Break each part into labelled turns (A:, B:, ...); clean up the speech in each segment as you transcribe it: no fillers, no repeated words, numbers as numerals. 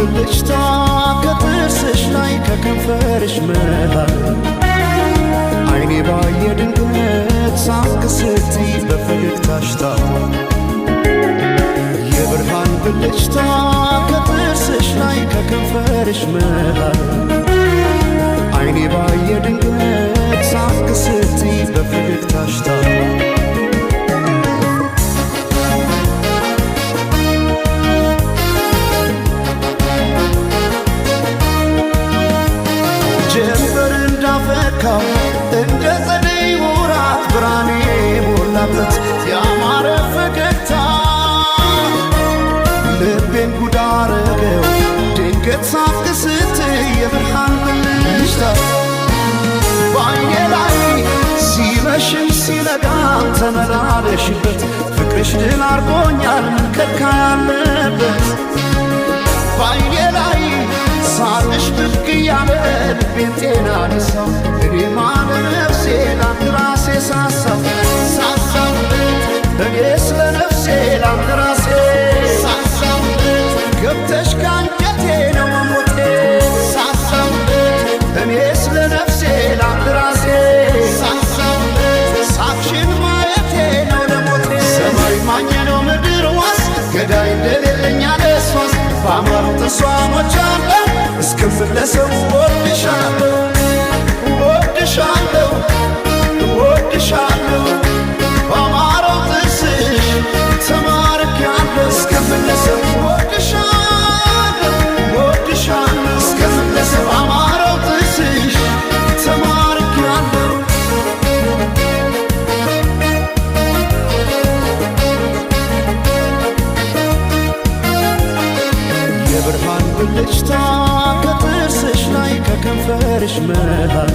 A: ብልጭታ ከጥርስሽ ላይ ከከንፈርሽ መሃል አይኔ ባየ ድንገት ሳቅ ስትይ በፈገግታሽ ታሟል። የብርሃን ብልጭታ ከጥርስሽ ላይ ከከንፈርሽ መሃል አይኔ ባየ ድንገት ሳቅ ስትይ በፈገግታሽ ታሟል። ጀንበር እንዳፈካው እንደ ጸደይ ወራት ብርሃኔ ሞላበት ያማረ ፈገግታ ልቤን ጉድ አረገው ድንገት ሳቅ ስትይ የብርሃን ብልጭታ በዓይኔ ላይ ሲመሽም ሲነጋም ተመላለሽበት ፍቅርሽ ድል አርጎኛል ከካ ያለበት በዓይኔ ላይ ሳቅሽ ብቅ እያለ ልቤን ጤና ነሳው እኔማ ለነፍሴ ላንድ ራሴ ሳሳው እኔ ስለ ነፍሴ ላንድ ራሴ ሳሳው ገብተሽ ካንጀቴ ነው መሞቴ ሳሳው እኔ ስለ ነፍሴ ላንድ ራሴ ሳሳው ሳቅሽን ማየቴ ነው ለሞቴ ሰማይ ማኘ ነው ምድር ዋስ ገዳይ እንደሌለኛ ደስዋስ በአማሩ ተስዋሞች አለ እስክመለሰው ወድሻለሁ ወድሻለሁ ወድሻለሁ በአማረው ጥርስሽ ተማርኬያለሁ እስክመለሰው ወድሻለሁ ወድሻለሁ እስክመለሰው በአማረው ጥርስሽ ተማርኬያለሁ። የብርሃን ብልጭታ ከጥርስሽ ላይ ከከንፈርሽ መሃል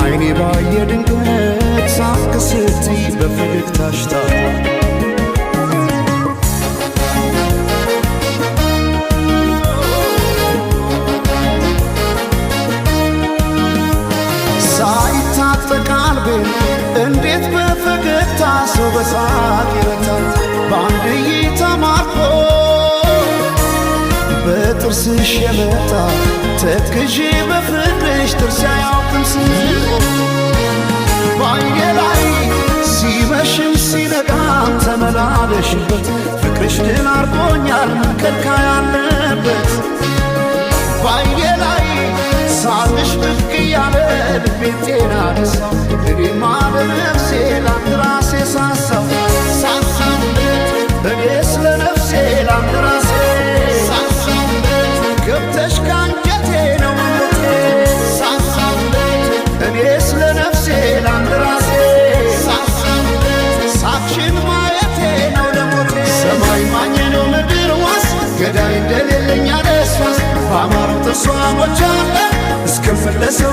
A: አይኔ ባየ ድንገት ሳቅ ስትይ በፈገግታሽ ታሟል። ሳይታጠቅ ልቤን እንዴት በፈገግታ ሰው በሳቅ ይረታል በአንድ እይታ ማርኮ በጥርስሽ የመጣ ተክዤ በፍቅርሽ ጥርስ አያውቅም ስንቆ በዓይኔ ላይ ሲመሽም ሲነጋም ተመላለሽበት ፍቅርሽ ድል አርጎኛል ከካ ያለበት በዓይኔ ላይ ሳቅሽ ብቅ እያለ ልቤን ጤና ነሳው እኔማ ለነፍሴ ላንድ ራሴ ሳሳው እኔ ስለ ነፍሴ ላንድ ራሴ ገብተሽ ካንጀቴ ነው መሞቴ እኔ ስለ ነፍሴ ላንድ ራሴ ሳቅሽን ማየቴ ነው ለሞቴ ሰማይ ማኘ ነው ምድር ዋስ ገዳይ እንደሌለኛ ደስዋስ በአማሩ ተስዋሞች አለ እስክመለሰው